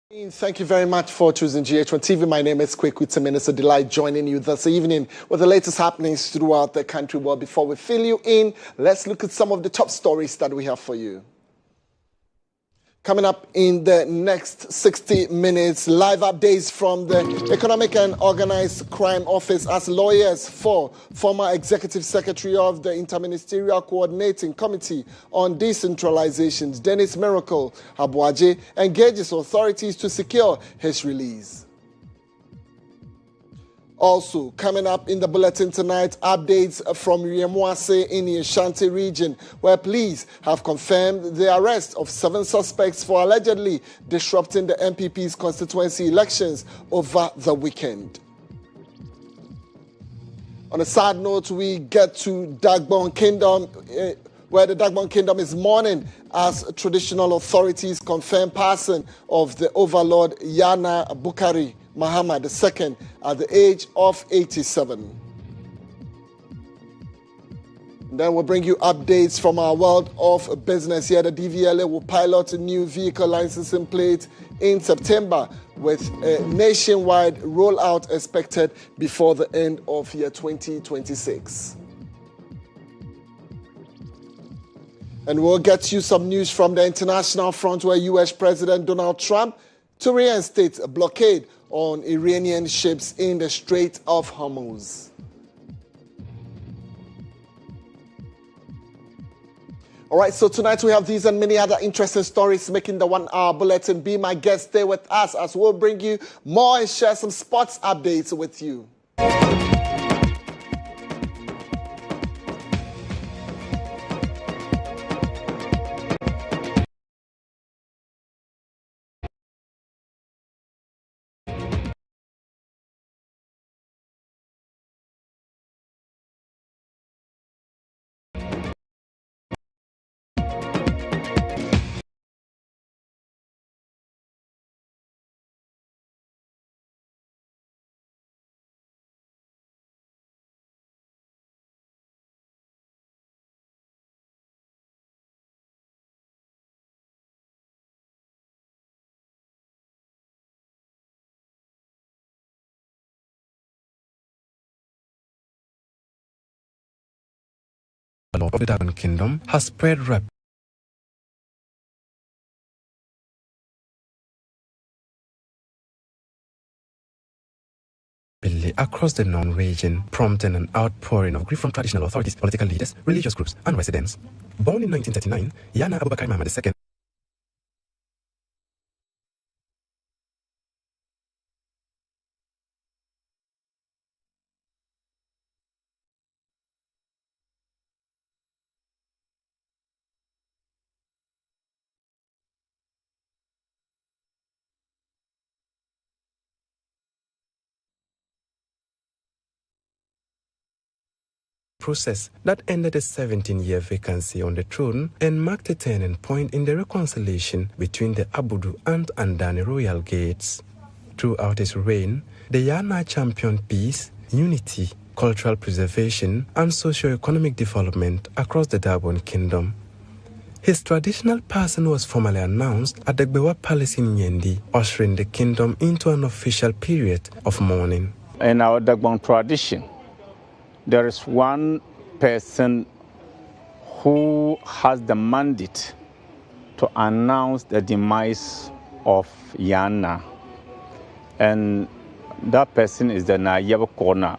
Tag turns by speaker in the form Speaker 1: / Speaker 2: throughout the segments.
Speaker 1: Thank you very much for choosing GHOne TV. My name is Kweku. It's a delight joining you this evening with the latest happenings throughout the country. Well, before we fill you in, let's look at some of the top stories that we have for you. Coming up in the next 60 minutes, live updates from the Economic and Organized Crime Office as lawyers for former Executive Secretary of the Interministerial Coordinating Committee on Decentralization, Dennis Miracle Abuaje, engages authorities to secure his release. Also, coming up in the bulletin tonight, updates from Yemuase in the Ashanti region, where police have confirmed the arrest of 7 suspects for allegedly disrupting the MPP's constituency elections over the weekend. On a sad note, we get to GHOne Kingdom, where the GHOne Kingdom is mourning as traditional authorities confirm passing of the overlord Yana Bukari Muhammad II at the age of 87. Then we'll bring you updates from our world of business. Here, the DVLA will pilot a new vehicle licensing plate in September with a nationwide rollout expected before the end of year 2026. And we'll get you some news from the international front, where U.S. President Donald Trump to reinstate a blockade on Iranian ships in the Strait of Hormuz. All right, so tonight we have these and many other interesting stories making the 1 hour bulletin. Be my guest, stay with us as we'll bring you more and share some sports updates with you.
Speaker 2: Of the GHOne Kingdom has spread rapidly across the known region, prompting an outpouring of grief from traditional authorities, political leaders, religious groups, and residents. Born in 1939, Yana Abubakar Muhammad II process that ended a 17-year vacancy on the throne and marked a turning point in the reconciliation between the Abudu and Andani royal gates. Throughout his reign, the Yana championed peace, unity, cultural preservation, and socio-economic development across the GHOne Kingdom. His traditional passing was formally announced at the Gbewa Palace in Yendi, ushering the kingdom into an official period of mourning.
Speaker 3: In our GHOne tradition, there is one person who has the mandate to announce the demise of Yana, and that person is the GHOne.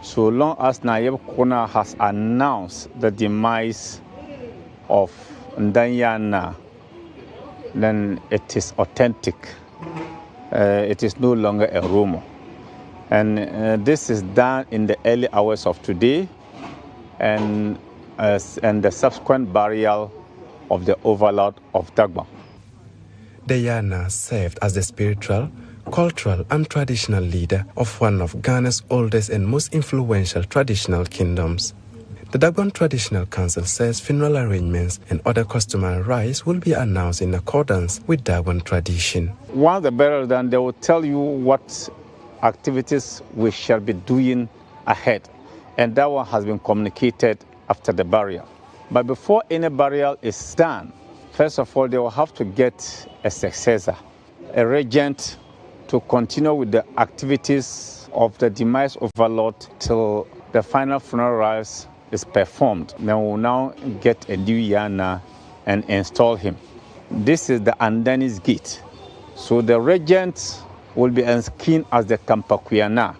Speaker 3: So long as GHOne has announced the demise of Yana, then it is authentic. It is no longer a rumor. And this is done in the early hours of today, and the subsequent burial of the overlord of GHOne.
Speaker 2: The Yana served as the spiritual, cultural, and traditional leader of one of Ghana's oldest and most influential traditional kingdoms. The GHOne Traditional Council says funeral arrangements and other customary rites will be announced in accordance with GHOne tradition.
Speaker 3: Once the burial is done, they will tell you what activities we shall be doing ahead, and that one has been communicated after the burial. But before any burial is done, first of all, they will have to get a successor. a regent to continue with the activities of the demise overlord till the final funeral rites is performed. Then we'll now get a new Yana and install him. This is the Andani's gate. So the regent will be as keen as the Kampakuyana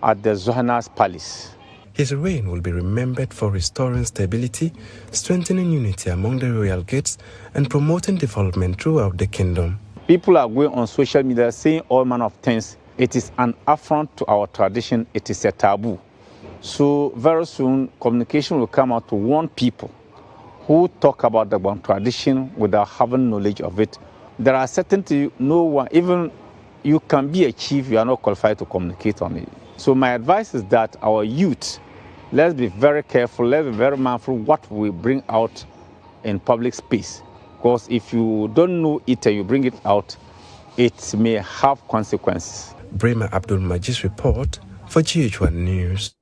Speaker 3: at the Zohana's palace.
Speaker 2: His reign will be remembered for restoring stability, strengthening unity among the royal gates, and promoting development throughout the kingdom.
Speaker 3: People are going on social media saying all manner of things. It is an affront to our tradition. It is a taboo. So very soon, communication will come out to warn people who talk about the Gbon tradition without having knowledge of it. There are certain things no one, even you can be a chief, you are not qualified to communicate on it. So my advice is that our youth, let's be very careful, let's be very mindful what we bring out in public space. Because if you don't know it and you bring it out, it may have consequences.
Speaker 2: Brema Abdul Majid's report for GHOne News.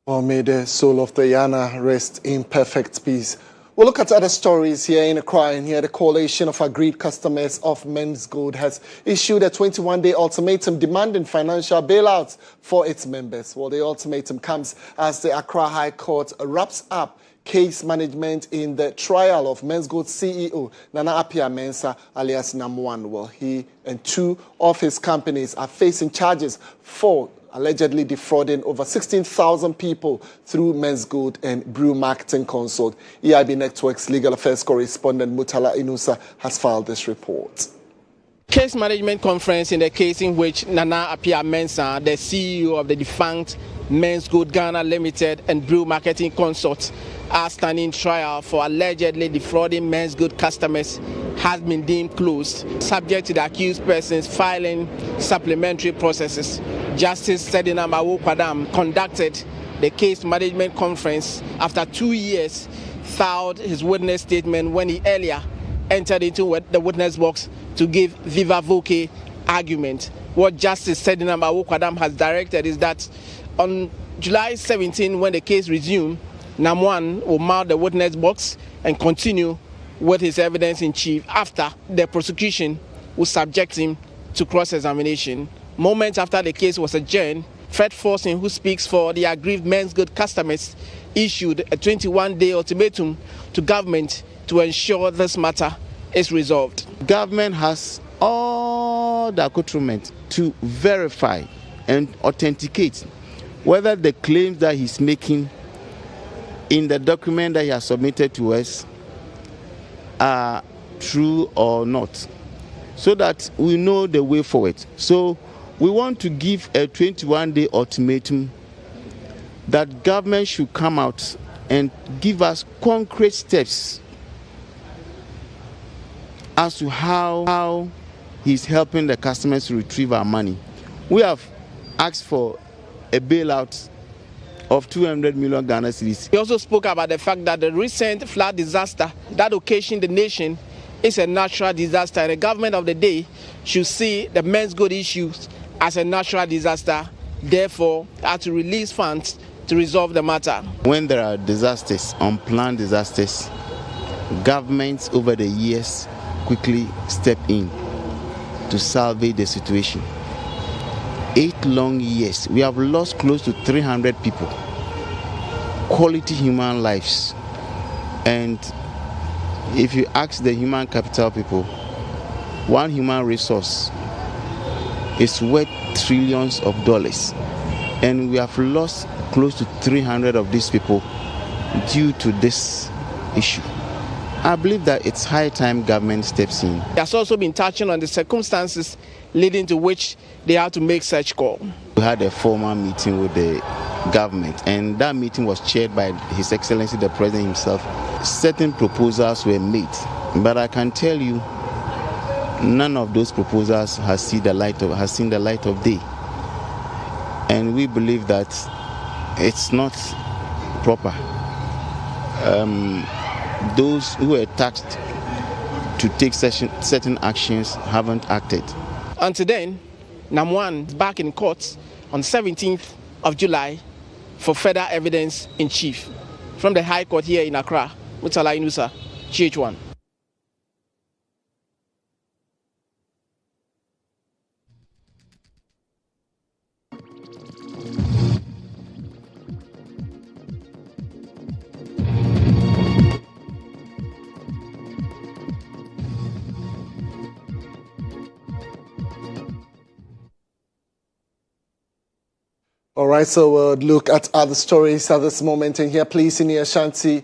Speaker 1: Well, may the soul of the Yana rest in perfect peace. We'll look at other stories here in Accra, and here the Coalition of Aggrieved Customers of Men's Good has issued a 21-day ultimatum demanding financial bailouts for its members. Well, the ultimatum comes as the Accra High Court wraps up case management in the trial of Men's Good CEO Nana Appiah Mensah alias NAM1. Well, he and two of his companies are facing charges for allegedly defrauding over 16,000 people through Men's Good and Brew Marketing Consult. EIB Network's legal affairs correspondent Mutala Inusa has filed this report.
Speaker 4: Case management conference in the case in which Nana Appiah Mensah, the CEO of the defunct Men's Good Ghana Limited and Brew Marketing Consult, are standing trial for allegedly defrauding Men's Good customers, has been deemed closed, subject to the accused persons filing supplementary processes. Justice Sedina Mawu-Kwadam conducted the case management conference after 2 years, filed his witness statement when he earlier entered into the witness box to give viva voce argument. What Justice Sedina Mawu-Kwadam has directed is that on July 17, when the case resumed, NAM1 will mount the witness box and continue with his evidence in chief after the prosecution will subject him to cross-examination. Moments after the case was adjourned, Fred Forson, who speaks for the aggrieved Men's Good customers, issued a 21-day ultimatum to government to ensure this matter is resolved.
Speaker 5: Government has all the accoutrement to verify and authenticate whether the claims that he's making in the document that he has submitted to us are true or not, so that we know the way forward. So we want to give a 21-day ultimatum that government should come out and give us concrete steps as to how he's helping the customers to retrieve our money. We have asked for a bailout of 200 million Ghana cedis.
Speaker 4: He also spoke about the fact that the recent flood disaster that occasioned the nation is a natural disaster. The government of the day should see the Men's Good issues as a natural disaster, therefore had to release funds to resolve the matter.
Speaker 5: When there are disasters, unplanned disasters, governments over the years quickly step in to salvage the situation. 8 long years, we have lost close to 300 people, quality human lives. And if you ask the human capital people, one human resource is worth trillions of dollars. And we have lost close to 300 of these people due to this issue. I believe that it's high time government steps in.
Speaker 4: He has also been touching on the circumstances leading to which they had to make such call.
Speaker 5: We had a formal meeting with the government, and that meeting was chaired by His Excellency the President himself. Certain proposals were made, but I can tell you none of those proposals has seen the light of day. And we believe that it's not proper. Those who were tasked to take certain actions haven't acted.
Speaker 4: Until then, NAM1 is back in court on 17th of July for further evidence in chief. From the High Court here in Accra, Mutala Inusa, GHOne.
Speaker 1: All right, so we'll look at other stories at this moment. And here, police in the Ashanti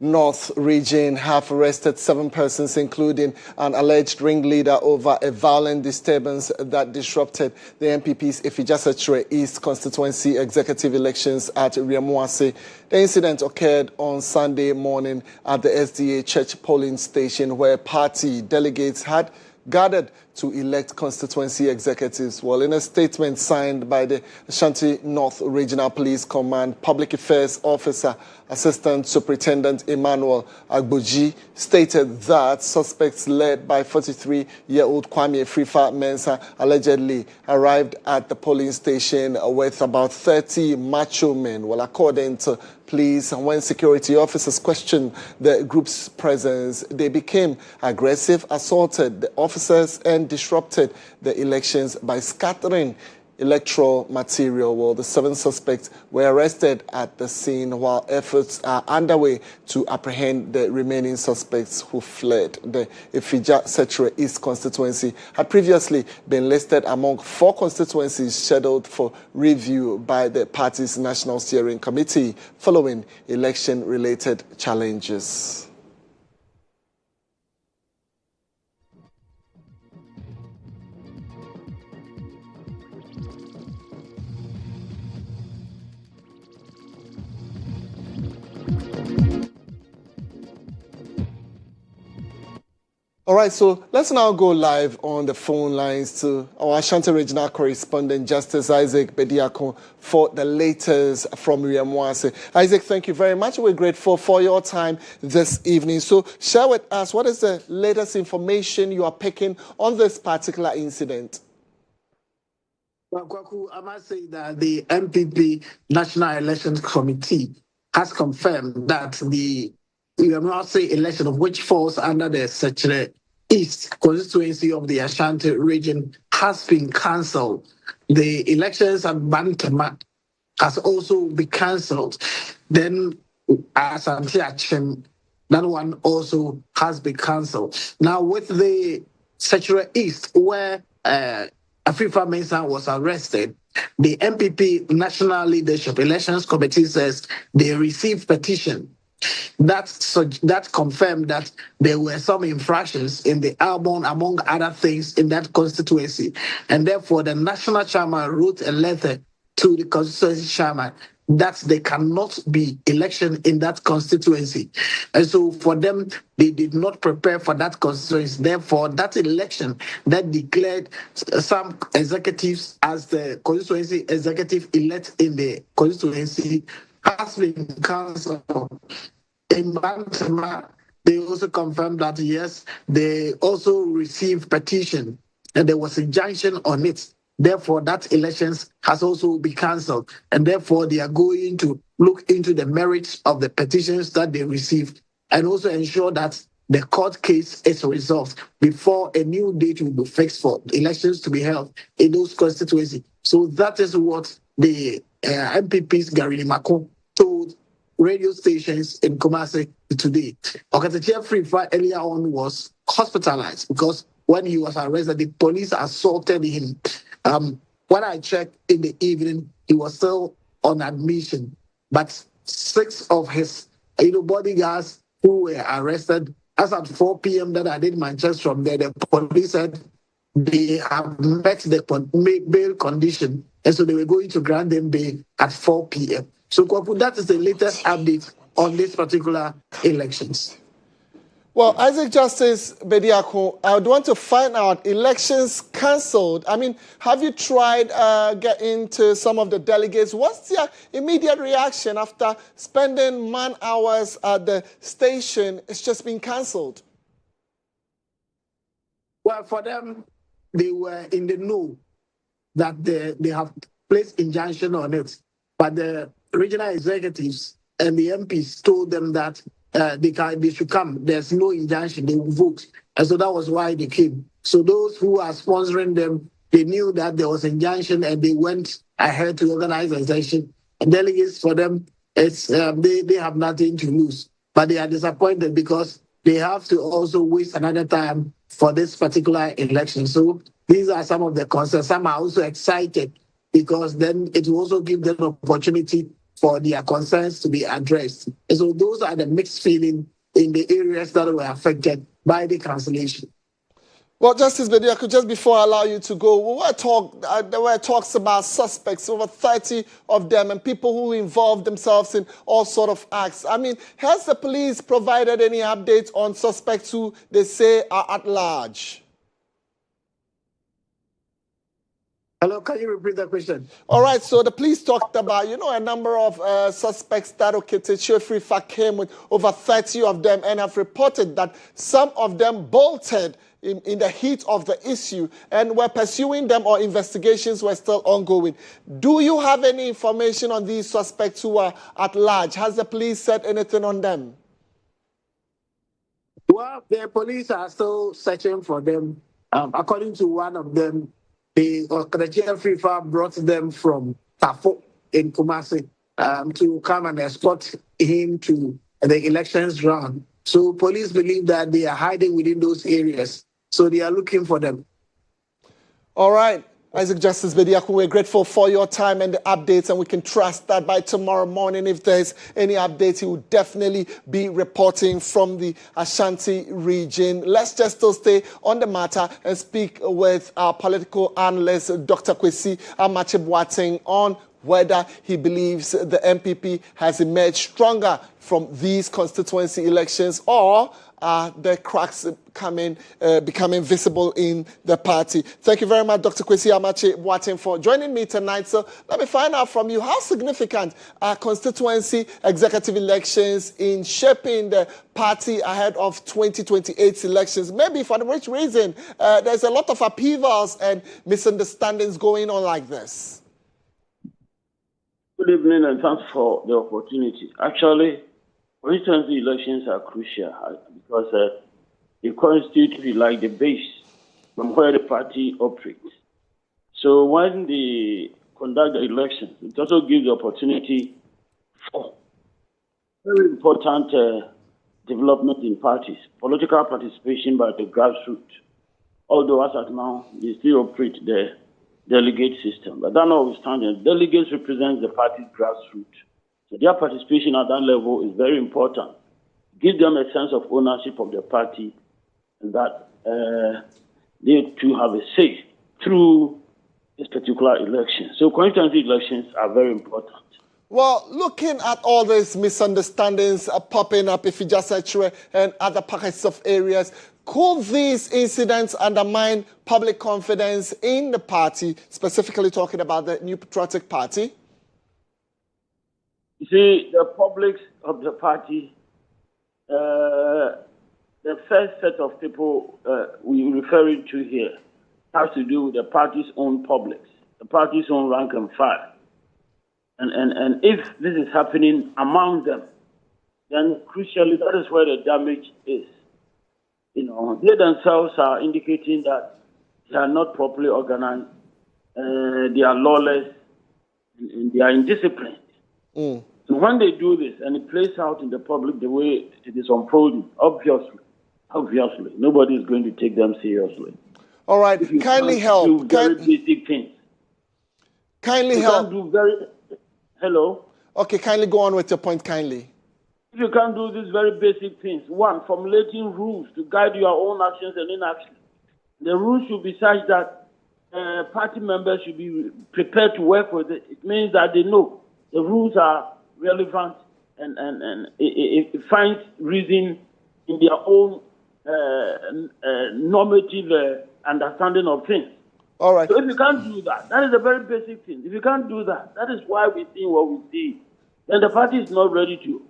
Speaker 1: North region have arrested 7 persons, including an alleged ringleader over a violent disturbance that disrupted the MPP's Ifijasachre East constituency executive elections at Riamuase. The incident occurred on Sunday morning at the SDA Church polling station, where party delegates had gathered to elect constituency executives. Well, in a statement signed by the Ashanti North Regional Police Command Public Affairs Officer, Assistant Superintendent Emmanuel Agboji stated that suspects led by 43-year-old Kwame Frifa Mensah allegedly arrived at the polling station with about 30 macho men. Well, according to police, when security officers questioned the group's presence, they became aggressive, assaulted the officers, and disrupted the elections by scattering electoral material. Well, the 7 suspects were arrested at the scene, while efforts are underway to apprehend the remaining suspects who fled. The Ifija-Setre East constituency had previously been listed among 4 constituencies scheduled for review by the party's National Steering Committee following election-related challenges. All right, so let's now go live on the phone lines to our Ashanti Regional Correspondent, Justice Isaac Bediako, for the latest from Riamuase. Isaac, thank you very much. We're grateful for your time this evening. So share with us, what is the latest information you are picking on this particular incident?
Speaker 6: Well, Kweku, I must say that the MPP National Elections Committee has confirmed that the Riamuase election, of which falls under the Setre East constituency of the Ashanti region, has been cancelled. The elections at Bantama has also been cancelled. Then Asante Achem, that one also has been cancelled. Now with the Setre East, where Afifa Mensah was arrested, the MPP National Leadership Elections Committee says they received petition that confirmed that there were some infractions in the album, among other things, in that constituency. And therefore, the national chairman wrote a letter to the constituency chairman that there cannot be election in that constituency. And so for them, they did not prepare for that constituency. Therefore, that election that declared some executives as the constituency executive elect in the constituency has been cancelled. In Bantama, they also confirmed that, yes, they also received petition and there was injunction on it. Therefore, that elections has also been cancelled. And therefore, they are going to look into the merits of the petitions that they received and also ensure that the court case is resolved before a new date will be fixed for elections to be held in those constituencies. So that is what the MPP's Gary Mako told radio stations in Kumasi today. Okatatia Frifa earlier on was hospitalized because when he was arrested, the police assaulted him. When I checked in the evening, he was still on admission. But 6 of his bodyguards who were arrested, as at 4 p.m. that I did my checks from there, the police said they have met the bail condition, and so they were going to grant them bail at 4 p.m. So, Kweku, that is the latest update on this particular elections.
Speaker 1: Well, Isaac Justice Bediako, I would want to find out, elections cancelled. I mean, have you tried getting to some of the delegates? What's their immediate reaction after spending man hours at the station? It's just been cancelled.
Speaker 6: Well, for them, they were in the know that they have placed injunction on it. But the regional executives and the MPs told them that they should come. There's no injunction. They will vote. And so that was why they came. So those who are sponsoring them, they knew that there was injunction and they went ahead to organize a session. And delegates, for them, it's they have nothing to lose. But they are disappointed because they have to also waste another time for this particular election. So these are some of the concerns. Some are also excited because then it will also give them an opportunity for their concerns to be addressed. And so those are the mixed feeling in the areas that were affected by the cancellation.
Speaker 1: Well, Justice Bediako, just before I allow you to go, there were talks about suspects, over 30 of them, and people who involved themselves in all sort of acts. I mean, has the police provided any updates on suspects who they say are at large?
Speaker 6: Hello, can you repeat that question?
Speaker 1: All right, so the police talked about, a number of suspects that Okete came with over 30 of them and have reported that some of them bolted in the heat of the issue and were pursuing them or investigations were still ongoing. Do you have any information on these suspects who are at large? Has the police said anything on them?
Speaker 6: Well, the police are still searching for them. According to one of them, the GHOne brought them from Tafo in Kumasi to come and escort him to the elections round. So police believe that they are hiding within those areas. So they are looking for them.
Speaker 1: All right. Isaac Justice Bediako, we're grateful for your time and the updates, and we can trust that by tomorrow morning, if there's any updates, he will definitely be reporting from the Ashanti region. Let's just still stay on the matter and speak with our political analyst, Dr. Kwesi Amache-Boateng, on whether he believes the MPP has emerged stronger from these constituency elections, or the cracks becoming visible in the party. Thank you very much, Dr. Kwesi Amache-Boateng, for joining me tonight. So let me find out from you, how significant are constituency executive elections in shaping the party ahead of 2028 elections? Maybe for which reason there's a lot of upheavals and misunderstandings going on like this?
Speaker 7: Good evening and thanks for the opportunity. Actually, constituency elections are crucial because they constitute like the base from where the party operates. So when they conduct the elections, it also gives the opportunity for very important development in parties, political participation by the grassroots. Although as at now, they still operate the delegate system. But that notwithstanding, delegates represent the party's grassroots. So their participation at that level is very important. Give them a sense of ownership of the party, and that they too have a say through this particular election. So constituency elections are very important.
Speaker 1: Well, looking at all these misunderstandings popping up, if you just said and other pockets of areas, could these incidents undermine public confidence in the party, specifically talking about the New Patriotic Party?
Speaker 7: You see, the public of the party, the first set of people we're referring to here has to do with the party's own publics, the party's own rank and file. And if this is happening among them, then crucially that is where the damage is. They themselves are indicating that they are not properly organized, they are lawless, and they are indisciplined. So when they do this and it plays out in the public the way it is unfolding, obviously, nobody is going to take them seriously.
Speaker 1: All right, kindly help.
Speaker 7: Do very basic things.
Speaker 1: Kindly help.
Speaker 7: Hello?
Speaker 1: Okay, kindly go on with your point, kindly.
Speaker 7: If you can't do these very basic things, one, formulating rules to guide your own actions and inactions. The rules should be such that party members should be prepared to work with it. It means that they know the rules are relevant and it finds reason in their own normative understanding of things.
Speaker 1: All right.
Speaker 7: So if you can't do that, that is a very basic thing. If you can't do that, that is why we see what we see. Then the party is not ready to,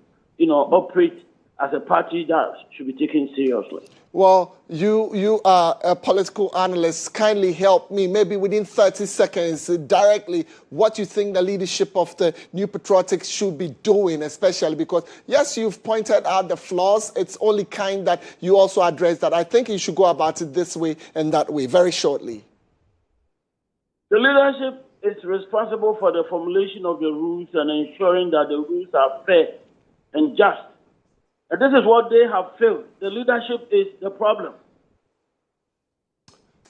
Speaker 7: operate as a party that should be taken seriously.
Speaker 1: Well, you are a political analyst. Kindly help me, maybe within 30 seconds, directly, what you think the leadership of the New Patriotic should be doing, especially because, yes, you've pointed out the flaws. It's only kind that you also address that. I think you should go about it this way and that way, very shortly.
Speaker 7: The leadership is responsible for the formulation of the rules and ensuring that the rules are fair and just. And this is what they have failed. The leadership is the problem.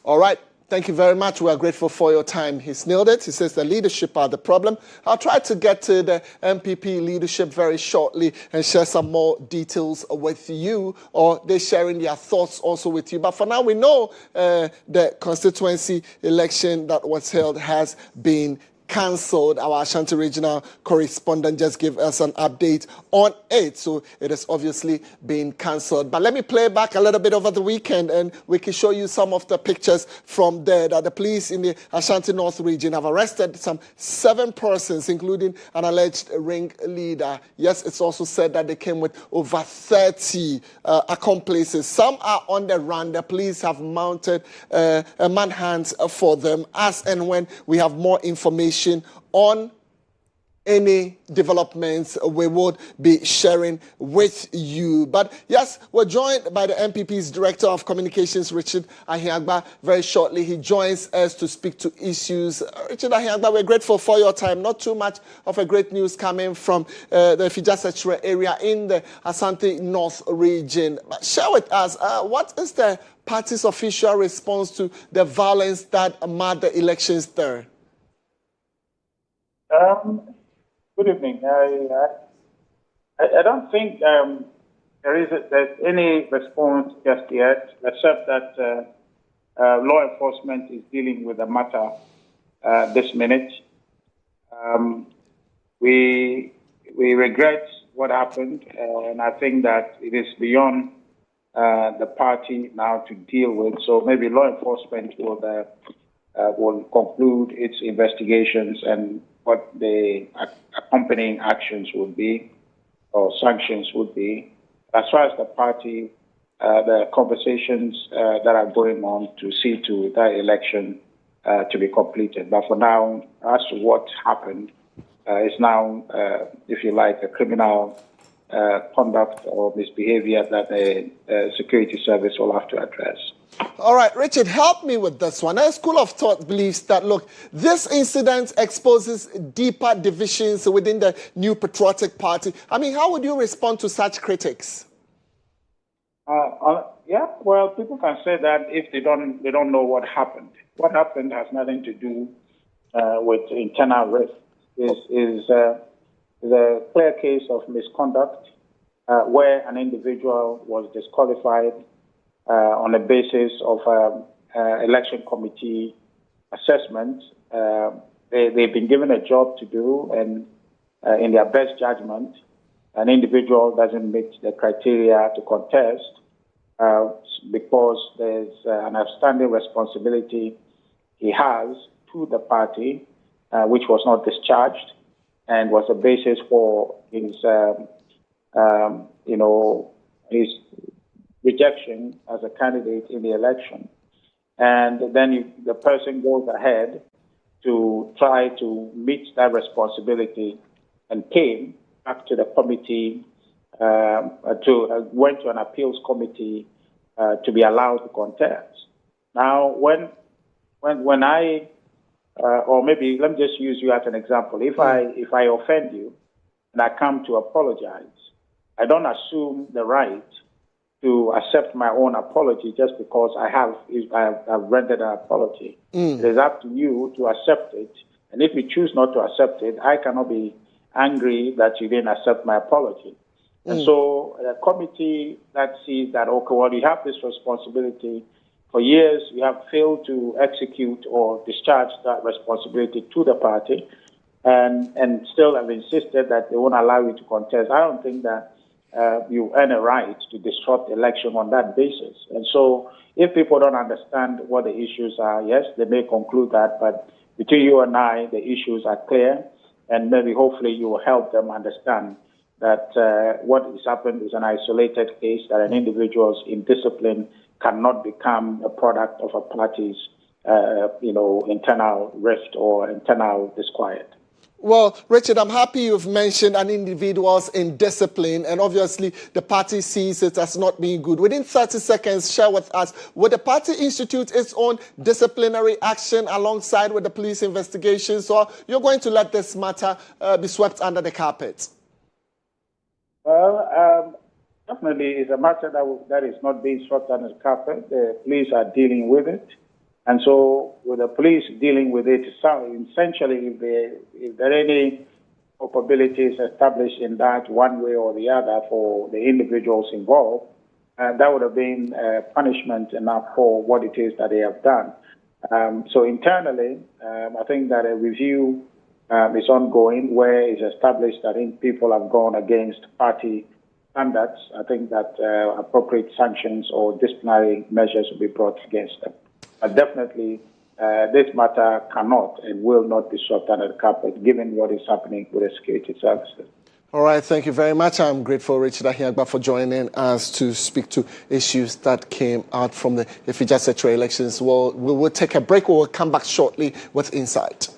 Speaker 1: All right. Thank you very much. We are grateful for your time. He's nailed it. He says the leadership are the problem. I'll try to get to the MPP leadership very shortly and share some more details with you, or they're sharing their thoughts also with you. But for now, we know the constituency election that was held has been cancelled. Our Ashanti regional correspondent just gave us an update on it. So it has obviously been cancelled. But let me play back a little bit over the weekend and we can show you some of the pictures from there that the police in the Ashanti North region have arrested some 7 persons, including an alleged ringleader. Yes, it's also said that they came with over 30 accomplices. Some are on the run. The police have mounted a manhunt for them as and when we have more information on any developments we would be sharing with you. But yes, we're joined by the MPP's Director of Communications, Richard Ahiagba, very shortly. He joins us to speak to issues. Richard Ahiagba, we're grateful for your time. Not too much of a great news coming from the Fijasachre area in the Asante North region. But share with us, what is the party's official response to the violence that marred the elections there?
Speaker 8: Good evening. I don't think there's any response just yet, except that law enforcement is dealing with the matter this minute. We regret what happened, and I think that it is beyond the party now to deal with. So maybe law enforcement will conclude its investigations and what the accompanying actions would be or sanctions would be. As far as the party, the conversations that are going on to see to that election to be completed. But for now, as to what happened, it's now, if you like, a criminal conduct or misbehavior that the security service will have to address.
Speaker 1: All right, Richard, help me with this one. A school of thought believes that, look, this incident exposes deeper divisions within the New Patriotic Party. I mean, how would you respond to such critics?
Speaker 8: Yeah, well, people can say that if they don't know what happened. What happened has nothing to do with internal rift. Is a clear case of misconduct where an individual was disqualified on the basis of election committee assessment. They've been given a job to do, and in their best judgment, an individual doesn't meet the criteria to contest because there's an outstanding responsibility he has to the party, which was not discharged, and was a basis for his, his rejection as a candidate in the election. And then the person goes ahead to try to meet that responsibility and came back to the committee, went to an appeals committee to be allowed to contest. Now, when I, or maybe let me just use you as an example. If I offend you and I come to apologize, I don't assume the right to accept my own apology just because I've rendered an apology. It is up to you to accept it. And if you choose not to accept it, I cannot be angry that you didn't accept my apology. And so a committee that sees that, okay, well, you have this responsibility. For years, you have failed to execute or discharge that responsibility to the party and still have insisted that they won't allow you to contest. I don't think that you earn a right to disrupt the election on that basis. And so if people don't understand what the issues are, yes, they may conclude that, but between you and I, the issues are clear, and maybe hopefully you will help them understand that what has happened is an isolated case, that an individual's indiscipline cannot become a product of a party's, internal rift or internal disquiet.
Speaker 1: Well, Richard, I'm happy you've mentioned an individual's indiscipline, and obviously the party sees it as not being good. Within 30 seconds, share with us, would the party institute its own disciplinary action alongside with the police investigations, or you're going to let this matter be swept under the carpet?
Speaker 8: Well, definitely it's a matter that is not being swept under the carpet. The police are dealing with it. And so, with the police dealing with it, essentially, if there are any culpabilities established in that one way or the other for the individuals involved, that would have been punishment enough for what it is that they have done. So internally, I think that a review is ongoing where it's established that people have gone against party standards. I think that appropriate sanctions or disciplinary measures will be brought against them. But definitely, this matter cannot and will not be swept under the carpet, given what is happening with the security services.
Speaker 1: All right, thank you very much. I'm grateful, Richard Ahiagba, for joining us to speak to issues that came out from the Ifija Secretary elections. Well, we will take a break. We will come back shortly with Insight.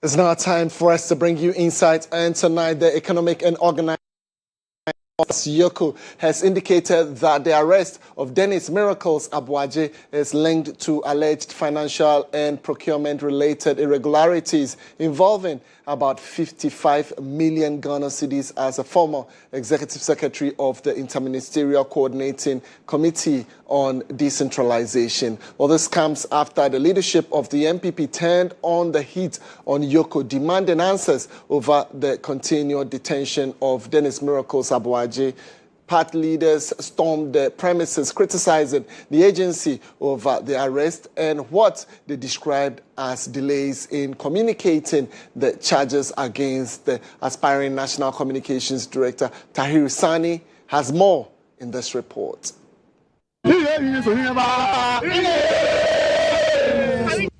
Speaker 1: It's now time for us to bring you insights, and tonight the Economic and Organizing Office GHOne has indicated that the arrest of Dennis Miracles Abuaje is linked to alleged financial and procurement-related irregularities involving about 55 million Ghana cedis as a former executive secretary of the Interministerial Coordinating Committee on Decentralization. Well, this comes after the leadership of the MPP turned on the heat on GHOne, demanding answers over the continued detention of Dennis Miracles Abuaje. Party leaders stormed the premises, criticizing the agency over the arrest and what they described as delays in communicating the charges against the aspiring National Communications Director. Tahir Sani has more in this report.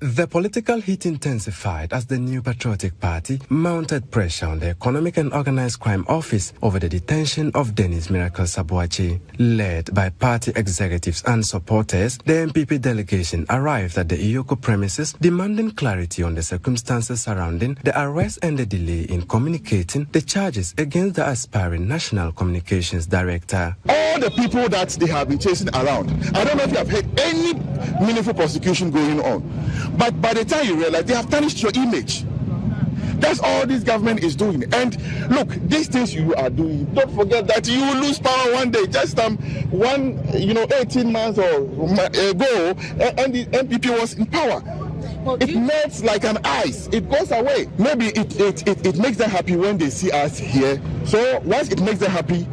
Speaker 2: The political heat intensified as the New Patriotic Party mounted pressure on the Economic and Organized Crime Office over the detention of Dennis Miracles Abuaje. Led by party executives and supporters, the MPP delegation arrived at the GHOne premises demanding clarity on the circumstances surrounding the arrest and the delay in communicating the charges against the aspiring National Communications Director.
Speaker 9: All the people that they have been chasing around, I don't know if you have heard any meaningful prosecution going on. But by the time you realize, they have tarnished your image. That's all this government is doing. And look, these things you are doing, don't forget that you will lose power one day. Just 18 months ago, and the MPP was in power. It melts like an ice. It goes away. Maybe it makes them happy when they see us here. So once it makes them happy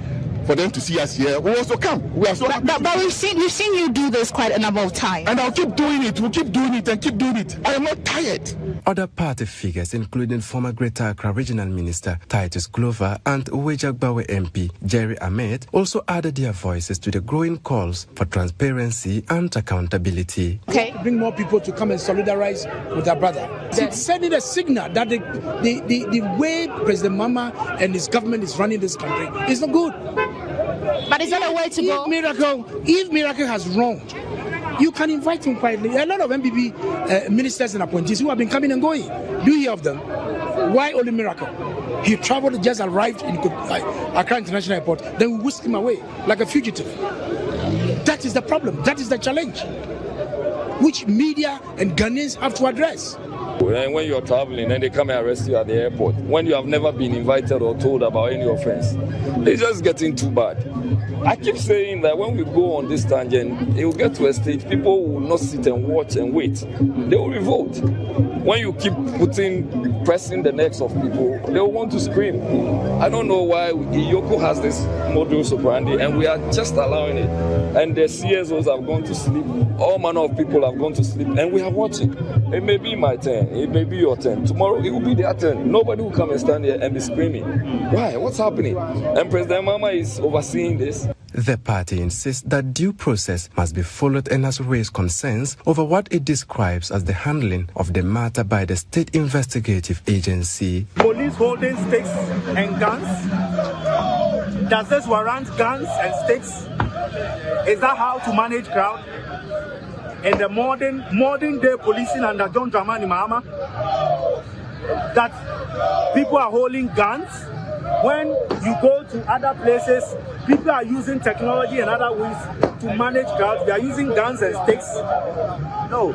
Speaker 9: for them to see us here, we also come. We are so happy.
Speaker 10: But we've seen you do this quite a number of times.
Speaker 9: And I'll keep doing it. We'll keep doing it and keep doing it. I am not tired.
Speaker 2: Other party figures, including former Greater Accra Regional Minister Titus Glover and Uwejagbawe MP Jerry Ahmed, also added their voices to the growing calls for transparency and accountability.
Speaker 11: Okay. Bring more people to come and solidarize with our brother. It's sending a signal that the way President Mama and his government is running this country is not good.
Speaker 10: But is that a way to go?
Speaker 11: If Miracle has wronged, you can invite him quietly. A lot of MPP ministers and appointees who have been coming and going. Do you hear of them? Why only Miracle? He traveled, just arrived in Accra International Airport, then we whisked him away like a fugitive. That is the problem. That is the challenge, which media and Ghanaians have to address.
Speaker 12: And when you're traveling and they come and arrest you at the airport, when you have never been invited or told about any offense, it's just getting too bad. I keep saying that when we go on this tangent, it will get to a stage people will not sit and watch and wait. They will revolt. When you keep pressing the necks of people, they will want to scream. I don't know why GHOne has this modus operandi and we are just allowing it. And the CSOs have gone to sleep. All manner of people have gone to sleep and we are watching. It may be my turn. It may be your turn. Tomorrow it will be their turn. Nobody will come and stand here and be screaming. Why? What's happening? And President Mama is overseeing this.
Speaker 2: The party insists that due process must be followed and has raised concerns over what it describes as the handling of the matter by the State Investigative Agency.
Speaker 13: Police holding sticks and guns. Does this warrant guns and sticks? Is that how to manage crowd? In the modern day policing under John Dramani Mahama, that people are holding guns. When you go to other places, people are using technology and other ways to manage crowds. They are using guns and sticks. No.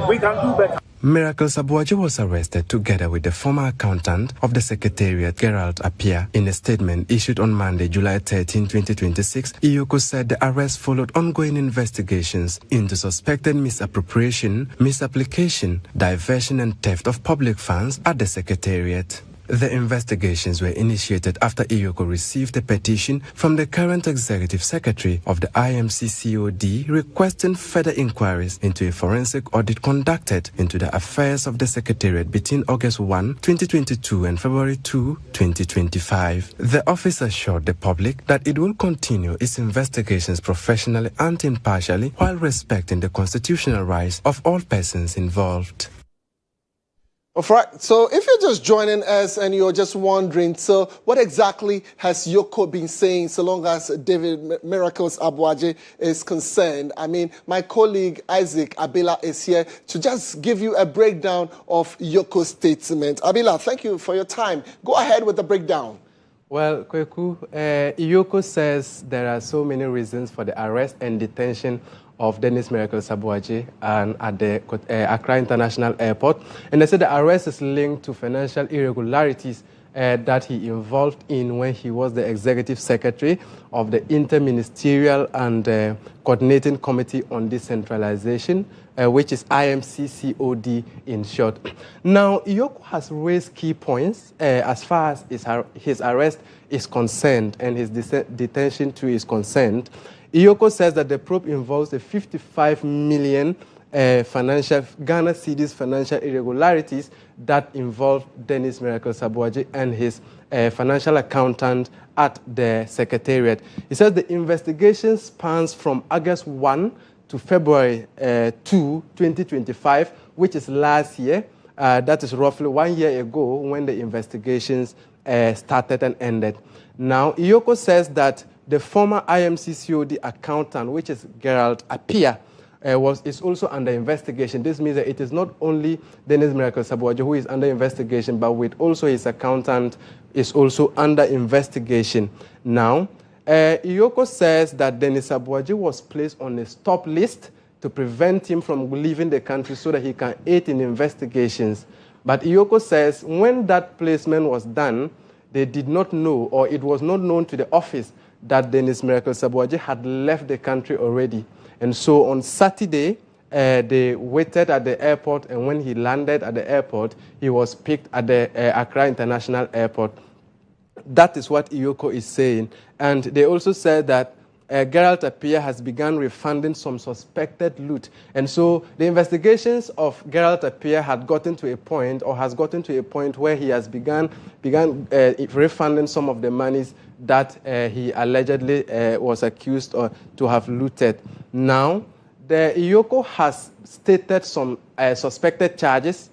Speaker 13: We can do better.
Speaker 2: Miracles Abuaje was arrested together with the former accountant of the Secretariat, Gerald Appiah. In a statement issued on Monday, July 13, 2026, GHOne said the arrest followed ongoing investigations into suspected misappropriation, misapplication, diversion and theft of public funds at the Secretariat. The investigations were initiated after GHOne received a petition from the current executive secretary of the IMCCOD requesting further inquiries into a forensic audit conducted into the affairs of the Secretariat between August 1, 2022 and February 2, 2025. The office assured the public that it will continue its investigations professionally and impartially while respecting the constitutional rights of all persons involved.
Speaker 1: All right, so if you're just joining us and you're just wondering, so what exactly has Yoko been saying so long as David Miracles Abuaje is concerned? I mean, my colleague Isaac Abila is here to just give you a breakdown of Yoko's statement. Abila, thank you for your time. Go ahead with the breakdown.
Speaker 2: Well, Kweku, Yoko says there are so many reasons for the arrest and detention of Dennis Miracles Abuaje and at the Accra International Airport. And they said the arrest is linked to financial irregularities that he involved in when he was the executive secretary of the Interministerial and Coordinating Committee on Decentralization, which is IMCCOD in short. Now, Yoko has raised key points as far as his arrest is concerned and his detention too is concerned. Yoko says that the probe involves a 55 million financial Ghana cedis financial irregularities that involve Dennis Miracles Abuaje and his financial accountant at the Secretariat. He says the investigation spans from August 1 to February 2, 2025, which is last year. That is roughly 1 year ago when the investigations started and ended. Now, Yoko says that the former IMCCOD accountant, which is Gerald Appiah, is also under investigation. This means that it is not only Dennis Miracles Abuaje who is under investigation, but with also his accountant is also under investigation. Now, Yoko says that Dennis Abuaje was placed on a stop list to prevent him from leaving the country so that he can aid in investigations. But Yoko says when that placement was done, they did not know, or it was not known to the office, that Dennis Miracles Abuaje had left the country already. And so on Saturday, they waited at the airport, and when he landed at the airport, he was picked at the Accra International Airport. That is what Yoko is saying. And they also said that Gerald Appiah has begun refunding some suspected loot. And so the investigations of Gerald Appiah had gotten to a point, or has gotten to a point where he has begun refunding some of the monies that he allegedly was accused to have looted. Now, the Yoko has stated some suspected charges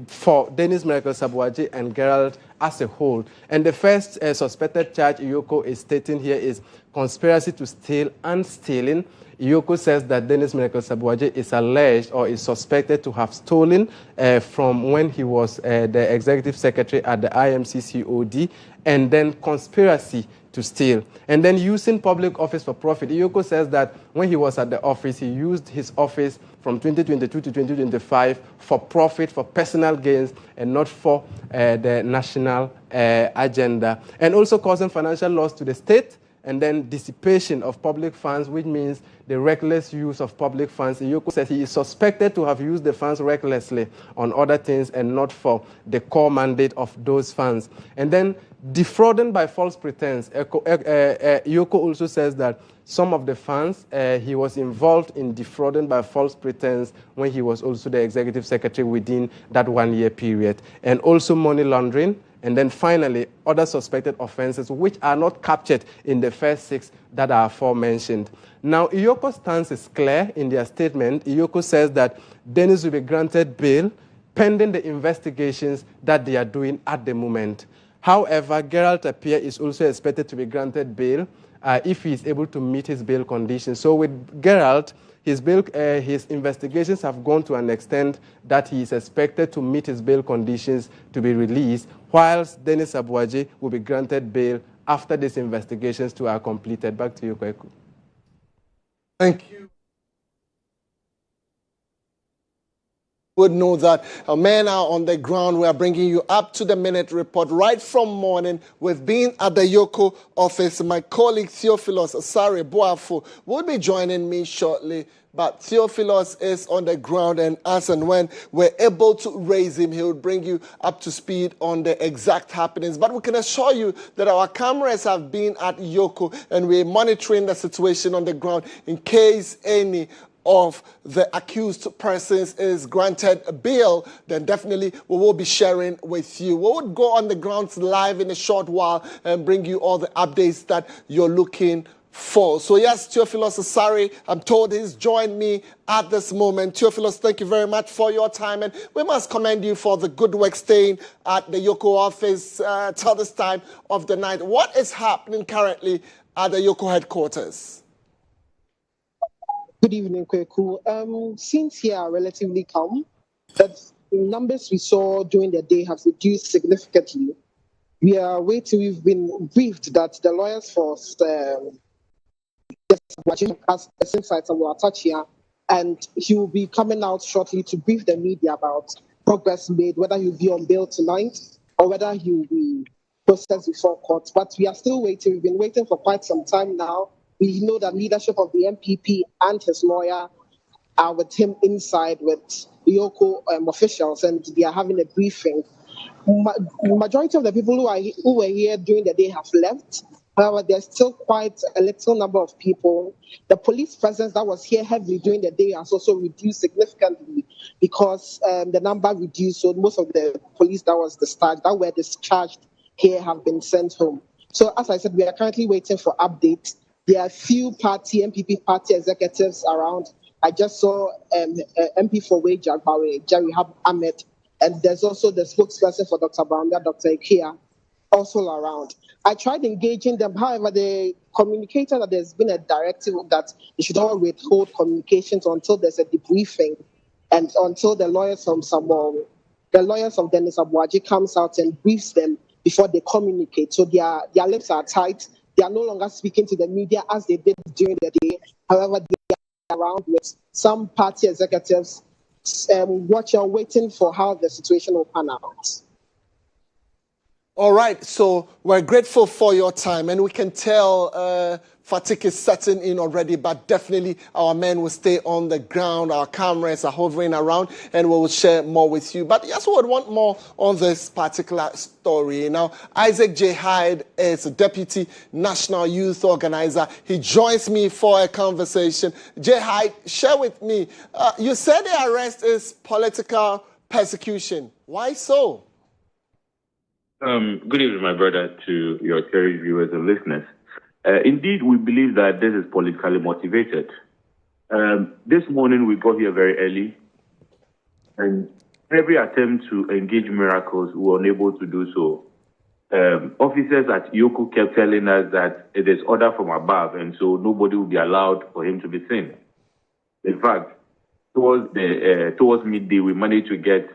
Speaker 2: for Dennis Miracles Abuaje and Gerald as a whole. And the first suspected charge Yoko is stating here is conspiracy to steal and stealing. Yoko says that Dennis Miracles Abuaje is alleged or is suspected to have stolen from when he was the executive secretary at the IMCCOD, and then conspiracy to steal. And then using public office for profit. Yoko says that when he was at the office, he used his office from 2022 to 2025 for profit, for personal gains, and not for the national agenda. And also causing financial loss to the state, and then dissipation of public funds, which means the reckless use of public funds. Yoko says he is suspected to have used the funds recklessly on other things and not for the core mandate of those funds. And then defrauding by false pretense. Yoko also says that some of the funds, he was involved in defrauding by false pretense when he was also the executive secretary within that 1 year period. And also money laundering. And then finally, other suspected offenses which are not captured in the first 6 that are aforementioned. Now, Iyoko's stance is clear in their statement. Iyoko says that Dennis will be granted bail pending the investigations that they are doing at the moment. However, Gerald Appiah is also expected to be granted bail if he is able to meet his bail conditions. So with Gerald, his investigations have gone to an extent that he is expected to meet his bail conditions to be released, whilst Dennis Abuaje will be granted bail after these investigations too are completed. Back to you, Kweku.
Speaker 1: Thank you. Would know that our men are on the ground. We are bringing you up-to-the-minute report right from morning. We've been at the Yoko office. My colleague Theophilus Asare Boafo will be joining me shortly. But Theophilus is on the ground, and as and when we're able to raise him, he will bring you up to speed on the exact happenings. But we can assure you that our cameras have been at Yoko, and we're monitoring the situation on the ground in case any of the accused persons is granted a bail, then definitely we will be sharing with you. We will go on the ground live in a short while and bring you all the updates that you're looking 4. So yes, Theophilus Asare, I'm told he's joined me at this moment. Theophilus, thank you very much for your time, and we must commend you for the good work staying at the Yoko office till this time of the night. What is happening currently at the Yoko headquarters?
Speaker 14: Good evening, Kweku. Since here are relatively calm, the numbers we saw during the day have reduced significantly. We are waiting. We've been briefed that the lawyers for has insights and will attach here, and he will be coming out shortly to brief the media about progress made, whether he'll be on bail tonight or whether he will be processed before court. But we are still waiting. We've been waiting for quite some time now. We know that leadership of the MPP and his lawyer are with him inside with Yoko officials, and they are having a briefing. Majority of the people who were here during the day have left. However, there's still quite a little number of people. The police presence that was here heavily during the day has also reduced significantly because the number reduced. So most of the police that were discharged here have been sent home. So as I said, we are currently waiting for updates. There are few MPP party executives around. I just saw MP for Wage Agbawe, Jerry Ahmed, and there's also the spokesperson for Dr. Banda, Dr. Ikea, also around. I tried engaging them. However, they communicated that there's been a directive that they should all withhold communications until there's a debriefing and until the lawyers of Dennis Abuaji comes out and briefs them before they communicate. So their lips are tight. They are no longer speaking to the media as they did during the day. However, they are around with some party executives waiting for how the situation will pan out.
Speaker 1: All right, so we're grateful for your time, and we can tell fatigue is setting in already, but definitely our men will stay on the ground. Our cameras are hovering around, and we will share more with you. But yes, we would want more on this particular story. Now, Isaac J. Hyde is a Deputy National Youth Organizer. He joins me for a conversation. J. Hyde, share with me. You said the arrest is political persecution. Why so?
Speaker 15: Good evening, my brother, to your cherished viewers and listeners. Indeed, we believe that this is politically motivated. This morning, we got here very early, and every attempt to engage miracles, we were unable to do so. Officers at Yoko kept telling us that it is order from above, and so nobody will be allowed for him to be seen. In fact, towards midday, we managed to get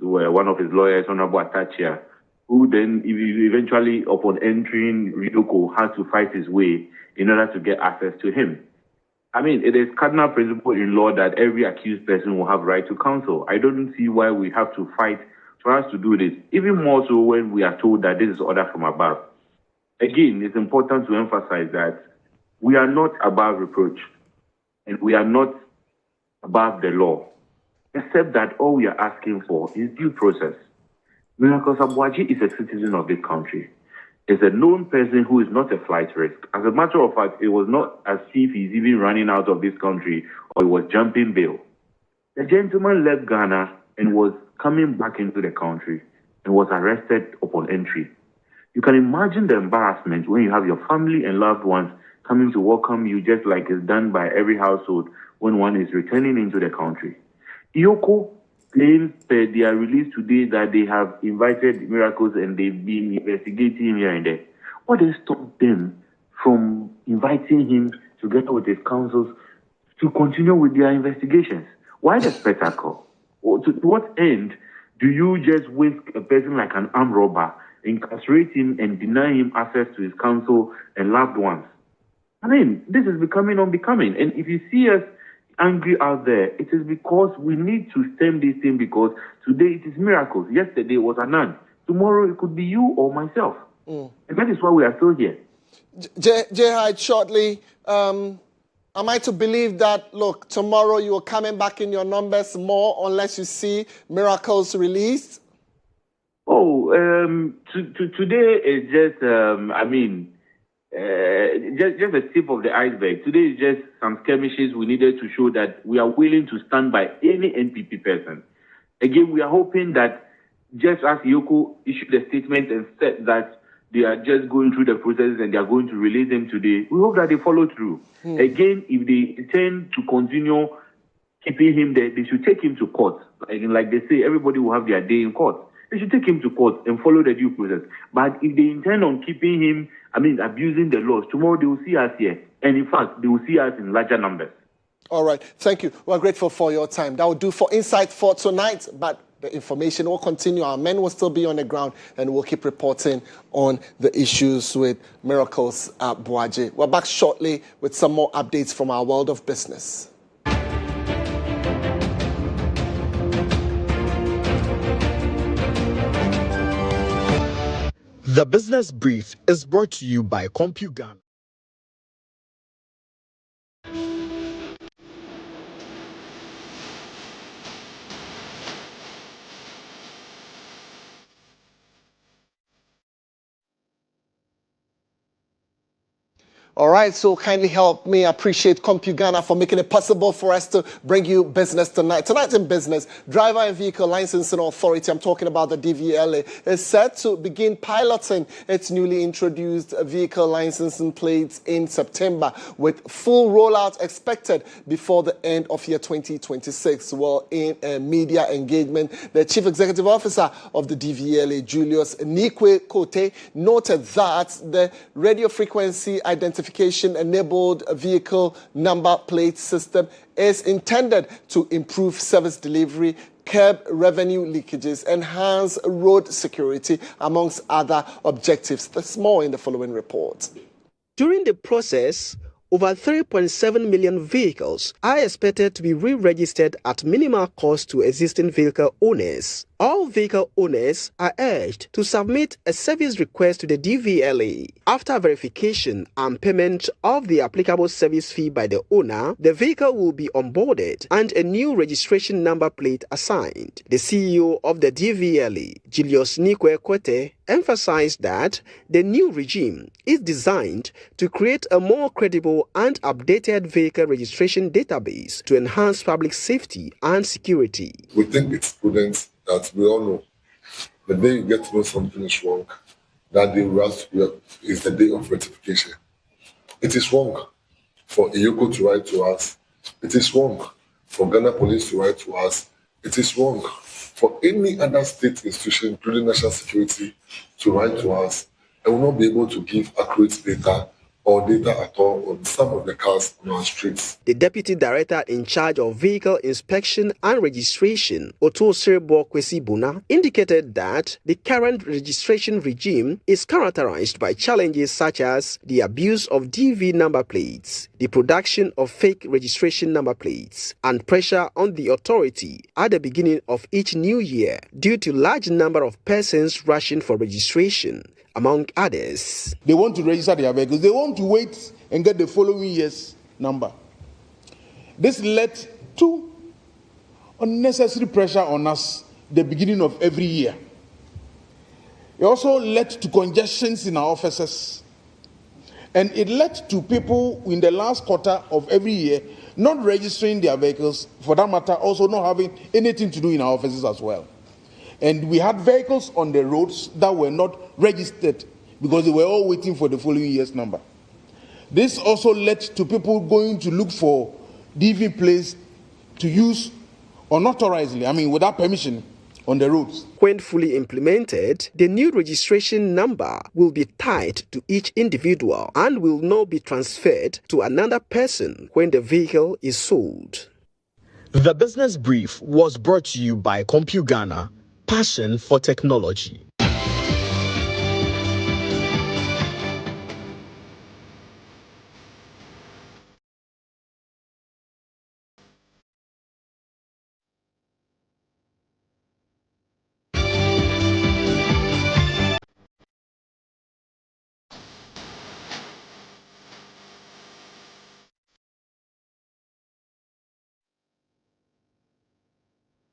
Speaker 15: one of his lawyers, Honorable Atachia, who then eventually, upon entering Ryoko, had to fight his way in order to get access to him. I mean, it is cardinal principle in law that every accused person will have right to counsel. I don't see why we have to fight for us to do this, even more so when we are told that this is order from above. Again, it's important to emphasize that we are not above reproach, and we are not above the law, except that all we are asking for is due process. Miracles Abuaji is a citizen of this country. Is a known person who is not a flight risk. As a matter of fact, it was not as if he's even running out of this country or he was jumping bail. The gentleman left Ghana and was coming back into the country and was arrested upon entry. You can imagine the embarrassment when you have your family and loved ones coming to welcome you, just like is done by every household when one is returning into the country. Yoko claims that they are released today that they have invited miracles and they've been investigating him here and there. What has stopped them from inviting him together with his counsels to continue with their investigations? Why the spectacle? To what end do you just whisk a person like an armed robber, incarcerate him and deny him access to his counsel and loved ones? I mean, this is becoming unbecoming. And if you see us angry out there, it is because we need to stem this thing, because today it is miracles. Yesterday was Anand. Tomorrow it could be you or myself. And that is why we are still here.
Speaker 1: J. Hyde, shortly, am I to believe that, look, tomorrow you are coming back in your numbers more unless you see miracles released?
Speaker 15: Today is just, just the tip of the iceberg. Today is just some skirmishes we needed to show that we are willing to stand by any NPP person. Again, we are hoping that just as Yoko issued a statement and said that they are just going through the processes and they are going to release them today. We hope that they follow through. Again, if they intend to continue keeping him there, they should take him to court. Like they say, everybody will have their day in court. They should take him to court and follow the due process. But if they intend on keeping him, abusing the laws, tomorrow they will see us here. And in fact, they will see us in larger numbers.
Speaker 1: All right. Thank you. We're grateful for your time. That will do for Insight for tonight. But the information will continue. Our men will still be on the ground and we'll keep reporting on the issues with Miracles at Boaje. We're back shortly with some more updates from our world of business.
Speaker 16: The Business Brief is brought to you by GHOne.
Speaker 1: All right, so kindly help me appreciate CompuGhana for making it possible for us to bring you business tonight. Tonight in business, Driver and Vehicle Licensing Authority, I'm talking about the DVLA, is set to begin piloting its newly introduced vehicle licensing plates in September, with full rollout expected before the end of year 2026. Well, in a media engagement, the Chief Executive Officer of the DVLA, Julius Kweku, noted that the radio frequency identification enabled vehicle number plate system is intended to improve service delivery, curb revenue leakages, enhance road security, amongst other objectives. There's more in the following report.
Speaker 17: During the process, over 3.7 million vehicles are expected to be re-registered at minimal cost to existing vehicle owners. All vehicle owners are urged to submit a service request to the DVLA. After verification and payment of the applicable service fee by the owner, the vehicle will be onboarded and a new registration number plate assigned. The CEO of the DVLA, Julius Kweku, emphasized that the new regime is designed to create a more credible and updated vehicle registration database to enhance public safety and security.
Speaker 18: We think it's prudent that we all know the day you get to know something is wrong, that day is the day of rectification. It is wrong for IOCO to write to us. It is wrong for Ghana Police to write to us. It is wrong for any other state institution, including national security, to write to us and will not be able to give accurate data or data at all on some of the cars on our streets.
Speaker 17: The Deputy Director in charge of Vehicle Inspection and Registration, Otosirbo Kwesibuna, indicated that the current registration regime is characterized by challenges such as the abuse of DV number plates, the production of fake registration number plates, and pressure on the authority at the beginning of each new year due to large number of persons rushing for registration, among others.
Speaker 19: They want to register their vehicles. They want to wait and get the following year's number. This led to unnecessary pressure on us the beginning of every year. It also led to congestions in our offices. And it led to people in the last quarter of every year not registering their vehicles, for that matter, also not having anything to do in our offices as well. And we had vehicles on the roads that were not registered because they were all waiting for the following year's number. This also led to people going to look for DV plates to use unauthorizedly, without permission, on the roads.
Speaker 17: When fully implemented, the new registration number will be tied to each individual and will not be transferred to another person when the vehicle is sold.
Speaker 16: The Business Brief was brought to you by CompuGhana. Passion for technology.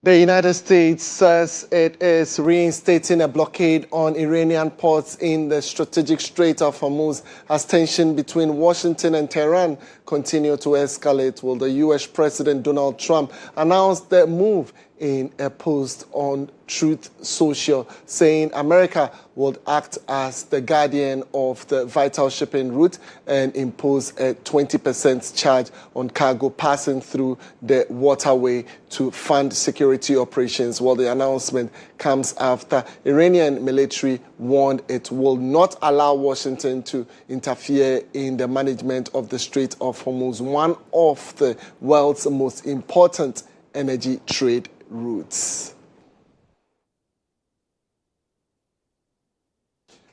Speaker 1: The United States says it is reinstating a blockade on Iranian ports in the strategic Strait of Hormuz as tension between Washington and Tehran continue to escalate. Well, the U.S. President Donald Trump announced the move in a post on Truth Social, saying America would act as the guardian of the vital shipping route and impose a 20% charge on cargo passing through the waterway to fund security operations. Well, the announcement comes after Iranian military warned it will not allow Washington to interfere in the management of the Strait of Hormuz, one of the world's most important energy trade routes.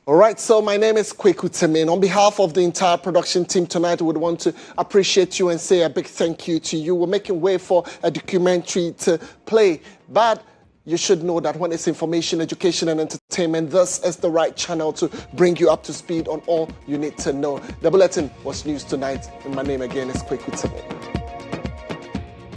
Speaker 1: All right, so my name is Kweku Temeng. On behalf of the entire production team tonight, we would want to appreciate you and say a big thank you to you. We're making way for a documentary to play, but you should know that when it's information, education, and entertainment, this is the right channel to bring you up to speed on all you need to know. The Bulletin was news tonight, and my name again is Kweku Temeng.